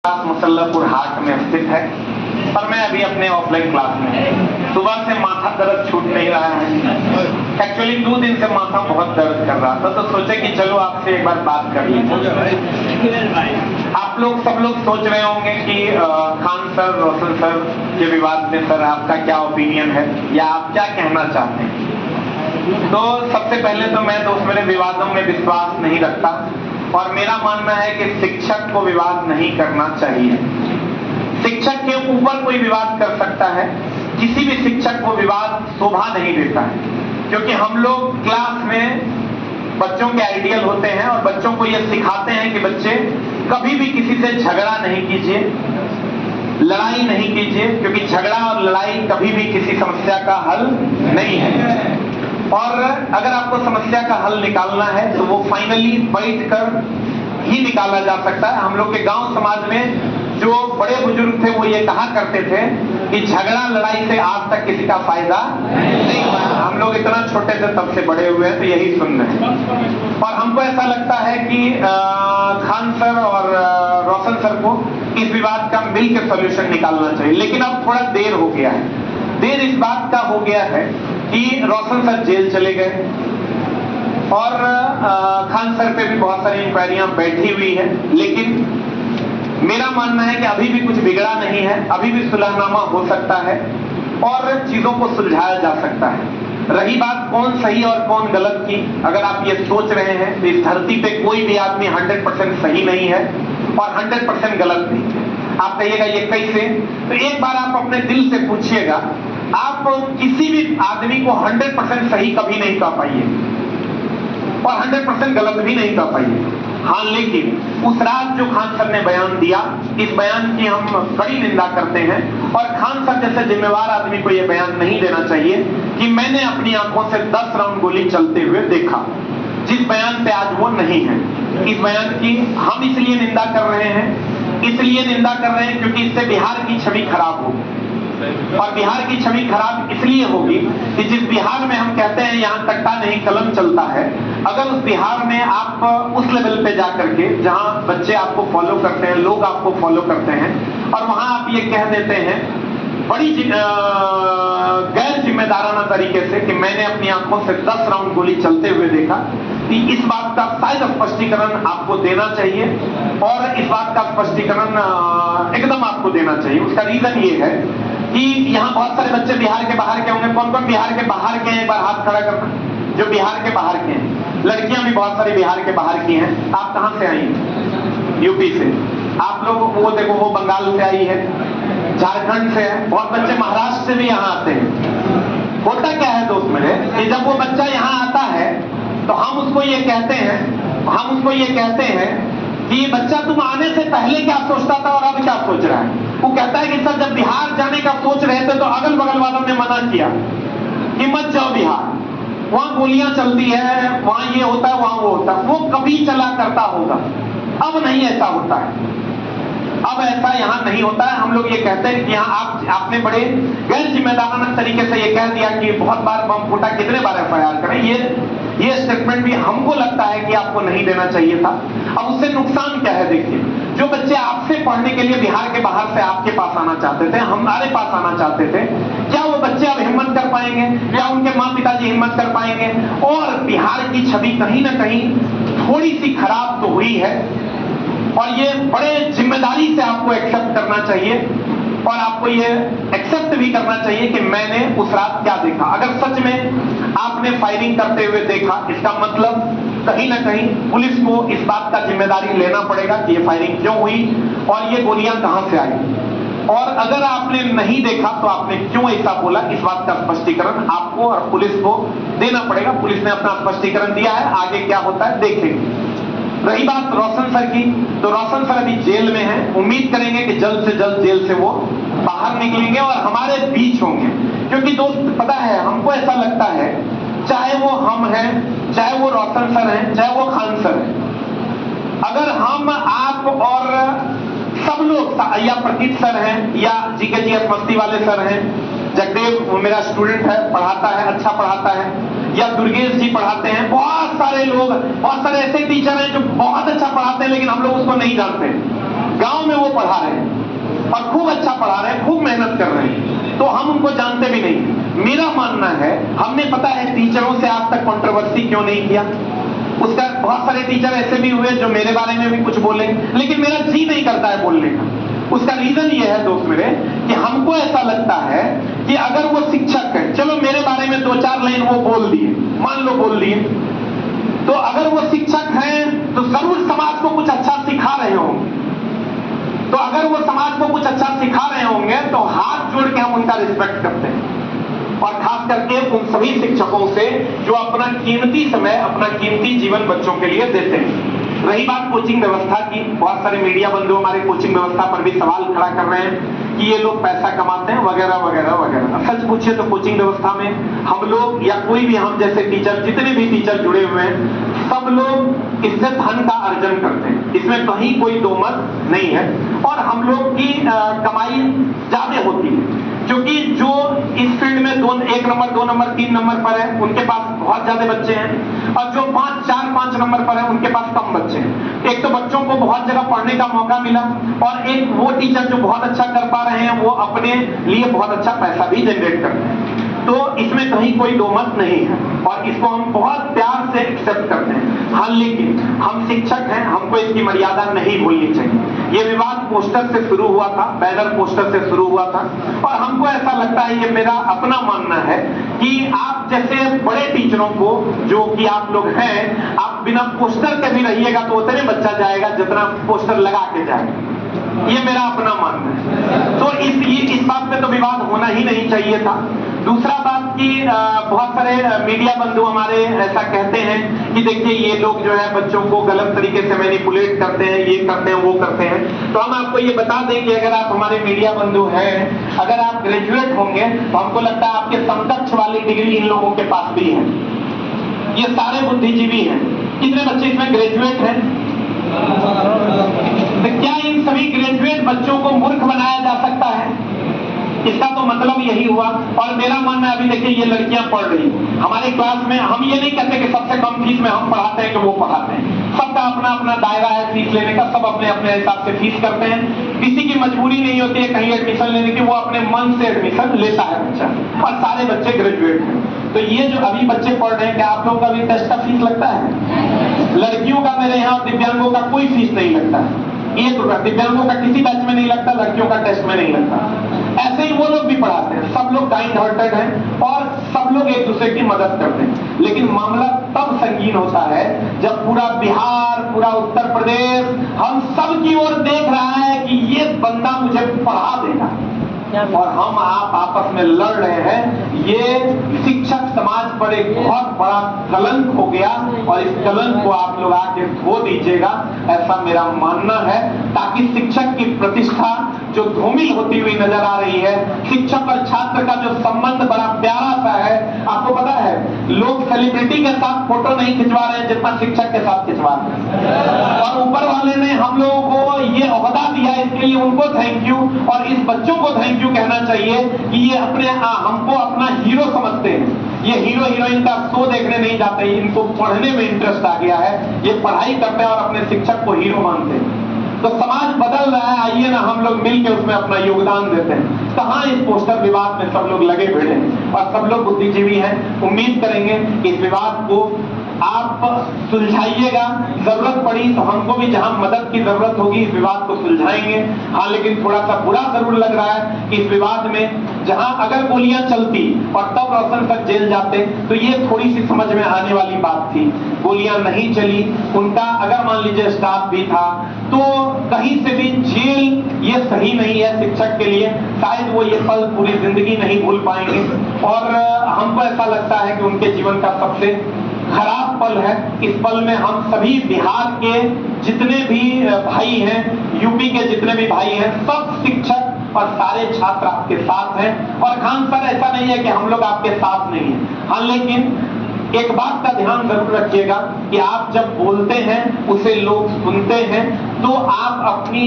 Class मुसल्लपुर हाट में स्थित है, पर मैं अभी अपने ऑफलाइन क्लास में सुबह से माथा दर्द छूट नहीं रहा है। एक्चुअली 2 दिन से माथा बहुत दर्द कर रहा था, तो सोचे कि चलो आपसे एक बार बात कर लीजिए। आप लोग सब लोग सोच रहे होंगे कि खान सर, रोशन सर के विवाद में सर आपका क्या ओपिनियन है या आप क्या कहना चाहते हैं। तो सबसे पहले तो मैं दोस्त मेरे विवादों में विश्वास नहीं रखता और मेरा मानना है कि शिक्षक को विवाद नहीं करना चाहिए। शिक्षक के ऊपर कोई विवाद कर सकता है, किसी भी शिक्षक को विवाद शोभा नहीं देता है, क्योंकि हम लोग क्लास में बच्चों के आइडियल होते हैं और बच्चों को यह सिखाते हैं कि बच्चे कभी भी किसी से झगड़ा नहीं कीजिए, लड़ाई नहीं कीजिए, क्योंकि झगड़ा और लड़ाई कभी भी किसी समस्या का हल नहीं है। और अगर आपको समस्या का हल निकालना है तो वो फाइनली बैठकर ही निकाला जा सकता है। हम लोग के गांव समाज में जो बड़े बुजुर्ग थे वो ये कहा करते थे कि झगड़ा लड़ाई से आज तक किसी का फायदा नहीं हुआ। हम लोग इतना छोटे थे तब से बड़े हुए हैं तो यही सुन रहे हैं। और हमको ऐसा लगता है कि खान सर और रोशन सर को इस विवाद का मिल के सोल्यूशन निकालना चाहिए, लेकिन अब थोड़ा देर हो गया है। देर इस बात का हो गया है कि रोशन सर जेल चले गए और खान सर पे भी बहुत सारी इंक्वायरियां बैठी हुई है, लेकिन मेरा मानना है कि अभी भी कुछ बिगड़ा नहीं है, अभी भी सुलहनामा हो सकता है और चीजों को सुलझाया जा सकता है। रही बात कौन सही और कौन गलत की, अगर आप ये सोच रहे हैं तो इस धरती पे कोई भी आदमी 100% सही नहीं है और 100% गलत नहीं है। आप कहिएगा ये कैसे, तो एक बार आप अपने दिल से पूछिएगा, आप किसी भी आदमी को 100% सही कभी नहीं कह पाइए और 100% गलत भी नहीं कह पाइए। हाँ, लेकिन उस रात जो खान सर ने बयान दिया, इस बयान की हम कड़ी निंदा करते हैं और खान सर जैसे जिम्मेवार आदमी को यह बयान नहीं देना चाहिए कि मैंने अपनी आंखों से 10 राउंड गोली चलते हुए देखा, जिस बयान पे आज वो नहीं है। इस बयान की हम इसलिए निंदा कर रहे हैं क्योंकि इससे बिहार की छवि खराब होगी और बिहार की छवि खराब इसलिए होगी कि जिस बिहार में हम कहते हैं यहाँ कट्टा नहीं कलम चलता है, अगर उस बिहार में आप उस लेवल पे जाकर के जहाँ बच्चे आपको फॉलो करते हैं, लोग आपको फॉलो करते हैं और वहां आप ये कह देते हैं बड़ी गैर जिम्मेदाराना तरीके से कि मैंने अपनी आंखों से 10 राउंड गोली चलते हुए देखा, कि इस बात का शायद स्पष्टीकरण आपको देना चाहिए और इस बात का स्पष्टीकरण एकदम आपको देना चाहिए। उसका रीजन ये है कि यहाँ बहुत सारे बच्चे बिहार के बाहर के होंगे। कौन कौन बिहार के बाहर के हैं, एक बार हाथ खड़ा करना जो बिहार के बाहर के हैं। लड़कियां भी बहुत सारी बिहार के बाहर की हैं। आप कहां से आई हैं? यूपी से। आप लोग वो देखो, वो बंगाल से आई है, झारखंड से है, बहुत बच्चे महाराष्ट्र से भी यहाँ आते हैं। होता क्या है दोस्त मेरे कि जब वो बच्चा यहाँ आता है तो हम उसको ये कहते हैं कि ये बच्चा तुम आने से पहले क्या सोचता था और अब क्या सोच रहा है। वो कहता है कि सर जब बिहार जाने का सोच रहे थे तो अगल बगल वालों ने मना किया कि मत जाओ बिहार, वहां गोलियां चलती है, वहां ये होता है, वहां वो होता है। वो कभी चला करता होगा, अब नहीं ऐसा होता है, अब ऐसा यहाँ नहीं होता है। हम लोग ये कहते हैं कि यहाँ आपने बड़े गैर जिम्मेदाराना तरीके से ये कह दिया कि बहुत बार बम फूटा, कितने बार एफआईआर करें। ये स्टेटमेंट भी हमको लगता है कि आपको नहीं देना चाहिए था। अब उससे नुकसान क्या है देखिए, जो बच्चे आपसे पढ़ने के लिए बिहार के बाहर से आपके पास आना चाहते थे, हमारे पास आना चाहते थे, क्या वो बच्चे अब हिम्मत कर पाएंगे? क्या उनके माँ पिताजी हिम्मत कर पाएंगे? और बिहार की छवि कहीं ना कहीं थोड़ी सी खराब तो हुई है और ये बड़े जिम्मेदारी से आपको एक्सेप्ट करना चाहिए और आपको ये एक्सेप्ट भी करना चाहिए कि मैंने उस रात क्या देखा। अगर सच में आपने फायरिंग करते हुए देखा, इसका मतलब कहीं ना कहीं पुलिस को इस बात का जिम्मेदारी लेना पड़ेगा कि ये फायरिंग क्यों हुई और ये गोलियां कहां से आई। और अगर आपने नहीं देखा तो आपने क्यों ऐसा बोला, इस बात का स्पष्टीकरण आपको और पुलिस को देना पड़ेगा। पुलिस ने अपना स्पष्टीकरण दिया है, आगे क्या होता है देखेंगे। रही बात रोशन सर की, तो रोशन सर अभी जेल में हैं। उम्मीद करेंगे कि जल्द से जल्द जेल से वो बाहर निकलेंगे और हमारे बीच होंगे, क्योंकि दोस्त पता है हमको ऐसा लगता है, चाहे वो हम हैं, चाहे वो रोशन सर हैं, चाहे वो खान सर हैं, अगर हम आप और सब लोग या प्रतीत सर हैं या जीके मस्ती वाले सर हैं, जगदेव मेरा स्टूडेंट है, पढ़ाता है, अच्छा पढ़ाता है, या दुर्गेश जी पढ़ाते हैं, बहुत सारे लोग, बहुत सारे ऐसे टीचर हैं जो बहुत अच्छा पढ़ाते हैं लेकिन हम लोग उसको नहीं जानते। गांव में वो पढ़ा और खूब अच्छा पढ़ा रहे हैं, खूब मेहनत कर रहे हैं, तो हम उनको जानते भी नहीं। मेरा मानना है, हमने पता है टीचरों से आज तक कंट्रोवर्सी क्यों नहीं किया। उसका बहुत सारे टीचर ऐसे भी हुए जो मेरे बारे में भी कुछ बोले, लेकिन मेरा जी नहीं करता है बोलने का। उसका रीजन ये है दोस्त मेरे, कि हमको ऐसा लगता है कि अगर वो शिक्षक है, चलो मेरे बारे में 2-4 लाइन वो बोल दिए, मान लो बोल दिए, तो अगर वो शिक्षक हैं तो जरूर समाज को कुछ अच्छा सिखा रहे होंगे। तो अगर वो समाज को कुछ अच्छा सिखा रहे होंगे तो हाथ जोड़ के हम उनका रिस्पेक्ट करते हैं, और खास करके उन सभी शिक्षकों से जो अपना कीमती समय, अपना कीमती जीवन बच्चों के लिए देते हैं। रही बात कोचिंग व्यवस्था की, बहुत सारे मीडिया बंधु हमारे कोचिंग व्यवस्था पर भी सवाल खड़ा कर रहे हैं कि ये लोग पैसा कमाते हैं वगैरह वगैरह वगैरह। सच पूछिए तो कोचिंग व्यवस्था में हम लोग या कोई भी हम जैसे टीचर, जितने भी टीचर जुड़े हुए हैं, सब लोग इससे धन का अर्जन करते हैं, इसमें कहीं कोई दो मत नहीं है। और हम लोग की कमाई ज्यादा होती है, क्योंकि जो इस फील्ड में 1 नंबर 2 नंबर 3 नंबर पर है उनके पास बहुत ज्यादा बच्चे हैं, और जो 4-5 नंबर पर है उनके पास कम बच्चे हैं। एक तो बच्चों को बहुत जगह पढ़ने का मौका मिला, और एक वो टीचर जो बहुत अच्छा कर पा रहे हैं वो अपने लिए बहुत अच्छा पैसा भी जनरेट करते हैं। तो इसमें कहीं कोई दो मत नहीं है, और इसको हम बहुत प्यार से एक्सेप्ट करते हैं। हाँ, लेकिन हम शिक्षक हैं, हमको इसकी मर्यादा नहीं भूलनी चाहिए। ये विवाद पोस्टर से शुरू हुआ था, बैनर पोस्टर से शुरू हुआ था, और हमको ऐसा लगता है, ये मेरा अपना मानना है कि आप जैसे बड़े टीचरों को, जो कि आप लोग हैं, आप बिना पोस्टर के भी रहिएगा तो उतने बच्चा जाएगा जितना पोस्टर लगा के जाएगा। ये मेरा अपना मानना है। तो इस बात पे तो विवाद होना ही नहीं चाहिए था। दूसरा बात कि बहुत सारे मीडिया बंधु हमारे ऐसा कहते हैं कि देखिए ये लोग जो है बच्चों को गलत तरीके से मैनिपुलेट करते हैं, ये करते हैं, वो करते हैं। तो हम आपको ये बता दें कि अगर आप हमारे मीडिया बंधु हैं, अगर आप ग्रेजुएट होंगे तो हमको लगता है आपके समकक्ष वाली डिग्री इन लोगों के पास भी है। ये सारे बुद्धिजीवी हैं। कितने बच्चे इसमें ग्रेजुएट हैं? तो क्या इन सभी ग्रेजुएट बच्चों को मूर्ख बनाया जा सकता है? इसका तो मतलब यही हुआ। और मेरा मानना है, अभी देखिए ये लड़कियां पढ़ रही हमारे क्लास में, हम ये नहीं कहते कि सबसे कम फीस में हम पढ़ाते हैं कि वो पढ़ाते हैं। सबका अपना अपना दायरा है फीस लेने का, सब अपने अपने हिसाब से फीस करते हैं। किसी की मजबूरी नहीं होती है कहीं एडमिशन लेने की, वो अपने मन से एडमिशन लेता है बच्चा, और सारे बच्चे ग्रेजुएट हैं। तो ये जो अभी बच्चे पढ़ रहे हैं, क्या आप लोगों का भी टेस्ट का फीस लगता है? लड़कियों का मेरे यहाँ दिव्यांगों का कोई फीस नहीं लगता है, 1 रुपया। दिव्यांगों का किसी बैच में नहीं लगता, लड़कियों का टेस्ट में नहीं लगता। ऐसे ही वो लोग भी पढ़ाते हैं, सब लोग काइंड हार्टेड हैं और सब लोग एक दूसरे की मदद करते हैं। लेकिन मामला तब संगीन होता है जब पूरा बिहार, पूरा उत्तर प्रदेश हम सब की ओर देख रहा है कि ये बंदा मुझे पढ़ा देगा, और हम आप आपस में लड़ रहे हैं। ये शिक्षक समाज पर एक बहुत बड़ा कलंक हो गया, और इस कलंक को आप लोग आके धो दीजिएगा, ऐसा मेरा मानना है, ताकि शिक्षक की प्रतिष्ठा जो धूमिल होती हुई नजर आ रही है, शिक्षक और छात्र का जो संबंध बड़ा प्यारा सा है। आपको पता है लोग सेलिब्रिटी के साथ फोटो नहीं खिंचवा रहे हैं जितना शिक्षक के साथ खिंचवा रहे हैं, और ऊपर वाले ने हम लोगों को ये ओहदा दिया, इसके लिए उनको थैंक यू, और इस बच्चों को थैंक यू कहना चाहिए कि ये अपने हमको अपना हीरो समझते हैं। ये हीरो हीरोइन का शो देखने नहीं जाते, इनको पढ़ने में इंटरेस्ट आ गया है, ये पढ़ाई करते हैं और अपने शिक्षक को हीरो मानते हैं। तो समाज बदल रहा है, आइए ना हम लोग मिलकर उसमें अपना योगदान देते हैं। कहाँ इस पोस्टर विवाद में सब लोग लगे भिड़े हैं, और सब लोग बुद्धिजीवी हैं। उम्मीद करेंगे कि इस विवाद को आप सुलझाइएगा, जरूरत पड़ी तो हमको भी जहां मदद की जरूरत होगी इस विवाद को सुलझाएंगे। हाँ, लेकिन थोड़ा सा बुरा जरूर लग रहा है कि इस विवाद में जहां अगर गोलियां चलती और तब रोशन सर जेल जाते तो ये थोड़ी सी समझ में आने वाली बात थी। गोलियां नहीं चली, उनका अगर मान लीजिए स्टाफ भी था, तो कहीं से भी जेल ये सही नहीं है शिक्षक के लिए। शायद वो ये पल पूरी जिंदगी नहीं भूल पाएंगे, और हमको ऐसा लगता है कि उनके जीवन का सबसे खराब पल है। इस पल में हम सभी बिहार के जितने भी भाई हैं, यूपी के जितने भी भाई हैं, सब शिक्षक और सारे छात्र आपके साथ हैं। और खान सर, ऐसा नहीं है कि हम लोग आपके साथ नहीं हैं। हाँ, लेकिन एक बात का ध्यान जरूर रखिएगा कि आप जब बोलते हैं उसे लोग सुनते हैं, तो आप अपनी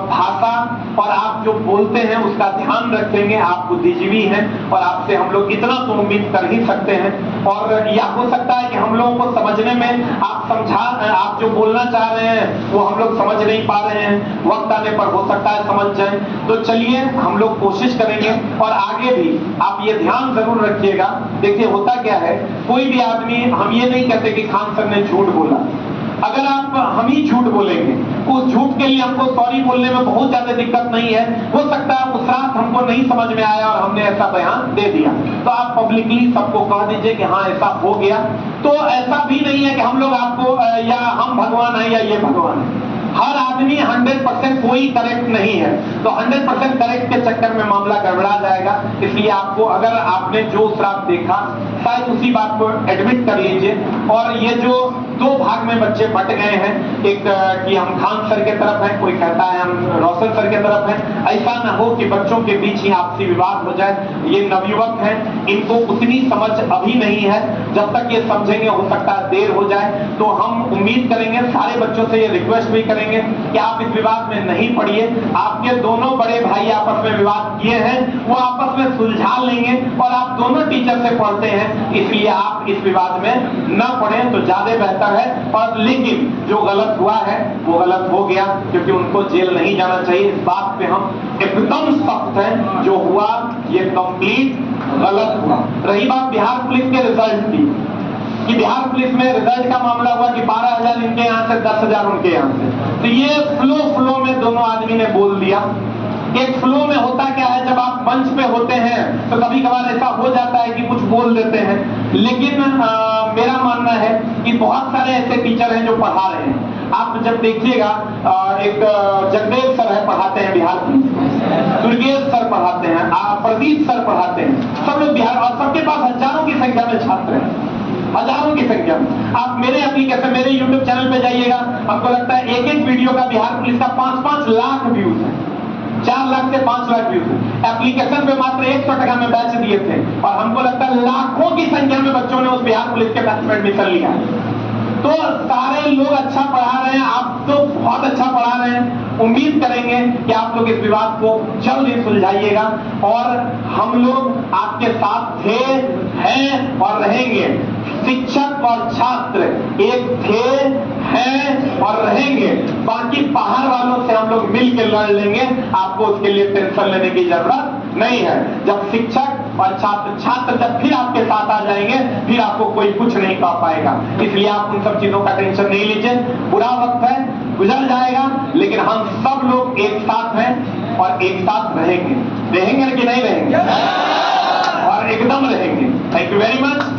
भाषा और आप जो बोलते हैं उसका ध्यान रखेंगे। आप बुद्धिजीवी हैं और आपसे हम लोग इतना तो उम्मीद कर ही सकते हैं। और यह हो सकता है कि हम लोगों को समझने में आप जो बोलना चाह रहे हैं वो हम लोग समझ नहीं पा रहे हैं, वक्त आने पर हो सकता है समझ जाए। तो चलिए हम लोग कोशिश करेंगे और आगे भी आप ये ध्यान जरूर रखिएगा। देखिए होता क्या है, कोई भी आदमी, हम ये नहीं कहते कि खान सर ने झूठ बोला, अगर आप हम ही झूठ बोलेंगे, उस झूठ के लिए हमको सॉरी बोलने में बहुत ज्यादा दिक्कत नहीं है। हो सकता है उस रात हमको नहीं समझ में आया और हमने ऐसा बयान दे दिया, तो आप पब्लिकली सबको कह दीजिए कि हाँ ऐसा हो गया। तो ऐसा भी नहीं है कि हम लोग आपको या हम भगवान है या ये भगवान है। हर आदमी 100% कोई करेक्ट नहीं है, तो 100% करेक्ट के चक्कर में मामला गड़बड़ा जाएगा। इसलिए आपको, अगर आपने जो श्राप देखा शायद उसी बात को एडमिट कर लीजिए। और ये जो दो भाग में बच्चे बट गए हैं, एक कि हम खान सर के तरफ हैं, कोई कहता है हम रोशन सर के तरफ हैं, ऐसा ना हो कि बच्चों के बीच ही आपसी विवाद हो जाए। ये नवयुवक हैं, इनको उतनी समझ अभी नहीं है, जब तक ये समझेंगे हो सकता है देर हो जाए। तो हम उम्मीद करेंगे, सारे बच्चों से ये रिक्वेस्ट भी करेंगे कि आप इस विवाद में नहीं पड़िए। आपके दोनों बड़े भाई आपस में विवाद किए हैं, वो आपस में सुलझा लेंगे और आप दोनों टीचर से पढ़ते हैं, इसलिए आप इस विवाद में न पड़े तो ज्यादा बेहतर है। और लेकिन जो गलत हुआ है वो गलत हो गया, क्योंकि उनको जेल नहीं जाना चाहिए, इस बात पे हम एकदम सख्त हैं। जो हुआ ये कंप्लीट गलत हुआ। रही बात बिहार पुलिस के रिजल्ट की, कि बिहार पुलिस में रिजल्ट का मामला हुआ कि 12,000 इनके यहाँ से, 10,000 उनके यहाँ से। तो ये फ्लो में दोनों आदमी ने बोल दिया। एक फ्लो में होता क्या है, जब आप मंच पे होते हैं तो कभी कभार ऐसा हो जाता है कि कुछ बोल देते हैं। लेकिन मेरा मानना है कि बहुत सारे ऐसे टीचर हैं जो पढ़ा रहे हैं। आप जब देखिएगा, एक जगदेव सर है पढ़ाते हैं बिहार पुलिस में, दुर्गेश सर पढ़ाते हैं, प्रदीप सर पढ़ाते हैं, सब लोग बिहार, और सबके पास हजारों की संख्या में छात्र हैं, हजारों की संख्या में। आप मेरे एप्लीकेशन, मेरे यूट्यूब चैनल पे जाइएगा, आपको लगता है एक एक वीडियो का बिहार पुलिस का 5-5 लाख व्यूज है, 4 लाख से 5 लाख व्यूज है। एप्लीकेशन पे मात्र 100 टका में बैच दिए थे और हमको लगता है लाखों की संख्या में बच्चों ने उस बिहार पुलिस के बैच में एडमिशन लिया। तो सारे लोग अच्छा पढ़ा रहे हैं, आप तो बहुत अच्छा पढ़ा रहे हैं। उम्मीद करेंगे कि आप लोग इस विवाद को जल्द ही सुलझाइएगा और हम लोग आपके साथ थे, हैं और रहेंगे। शिक्षक और छात्र एक थे, हैं और रहेंगे। बाकी बाहर वालों से हम लोग मिल के लड़ लेंगे, आपको उसके लिए टेंशन लेने की जरूरत नहीं है। जब शिक्षक और छात्र जब फिर आपके साथ आ जाएंगे, फिर आपको कोई कुछ नहीं कह पाएगा। इसलिए आप उन सब चीजों का टेंशन नहीं लीजिए। बुरा वक्त है, गुजर जाएगा, लेकिन हम सब लोग एक साथ हैं और एक साथ रहेंगे। रहेंगे कि नहीं रहेंगे? और एकदम रहेंगे। Thank you very much.